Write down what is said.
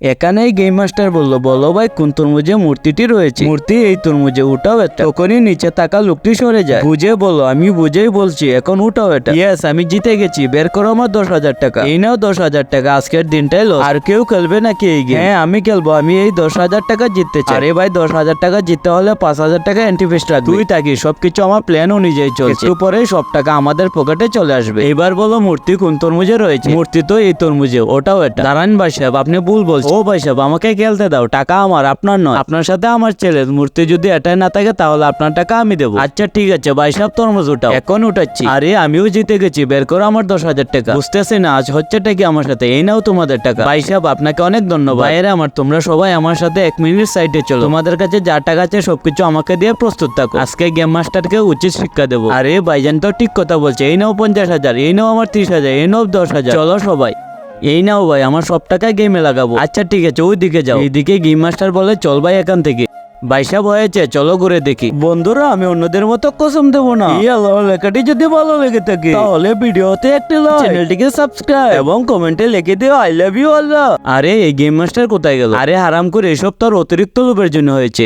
এখানে game master বলল, বলো ভাই কোন তরমুজে মূর্তিটি রয়েছে। মূর্তি এই তরমুজে, উঠাও এটা। তখনই নিচে থাকা লোকটি সরে যায়। বুঝে বলো, আমি বুঝেই বলছি, এখন উঠাও এটা। ইয়েস, আমি জিতে গেছি, বের করো আমার 10,000 টাকা। এই নাও 10,000 টাকা, আজকের দিনটাই লস। আর কেউ খেলবে নাকি এই গেম? হ্যাঁ আমি খেলবো, আমি এই 10,000 টাকা জিততে চাই। আরে ভাই 10,000 টাকা জিততে হলে 5,000 টাকা এন্ট্রি রাখবি। তুই থাকি, সবকিছু আমার প্ল্যান অনুযায়ী চলছে। একটু পরে সব টাকা আমাদের পকেটে চলে আসবে। এবার বলো মূর্তি কোন তরমুজে রয়েছে। মূর্তি তো এই তরমুজে, ওটাও এটা। দাঁড়ান ভাই সাহেব, আপনি ভুল বলছেন। ও ভাই সাহেব, আমাকে খেলতে দাও, টাকা আমার, আপনার নয়। আপনার সাথে আমার ছেলে, মূর্তি যদি এটাই না থাকে তাহলে আপনার টাকা আমি দেবো। আচ্ছা ঠিক আছে ভাই সাহেব, তরমুজ উঠাও। এখন উঠাচ্ছি। আরে আমিও জিতে গেছি, বের করো আমার 10,000 টাকা। বুঝতেছি না আজ হচ্ছেটা কি আমার সাথে। এই নাও তোমাদের টাকা। ভাই সাহেব আপনাকে অনেক ধন্যবাদ। ভাইয়েরা আমার, তোমরা সবাই আমার সাথে 1 মিনিট সাইডে চলো। তোমাদের কাছে যা টাকা আছে সবকিছু আমাকে দিয়ে প্রস্তুত থাকো। আজকে গেম মাস্টারকে উচিত শিক্ষা দেবো। আরে ভাইজান তো ঠিক কথা বলছে। এই নাও 50,000, এই নাও আমার 30,000, এই নাও 10,000। চলো সবাই। এই নাও ভাই, আমার সব টাকা গেমে লাগাবো। আচ্ছা ঠিক আছে, ওইদিকে যাও। এইদিকে গেম মাস্টার বলে, চল ভাই এখান থেকে। ভাইসাব হয়েছে, চলো ঘুরে দেখি। বন্ধুরা, আমি অন্যদের মতো কসম দেবো না। এই আল্লাহর লেখাটি যদি ভালো লেগে থাকে তাহলে ভিডিওতে একটি লাইক, চ্যানেলটিকে সাবস্ক্রাইব এবং কমেন্টে লিখে দিও আই লাভ ইউ আল্লাহ। আরে এই গেম মাস্টার কোথায় গেল? আরে হারাম করে, এসব তো অতিরিক্ত লোভের জন্য হয়েছে।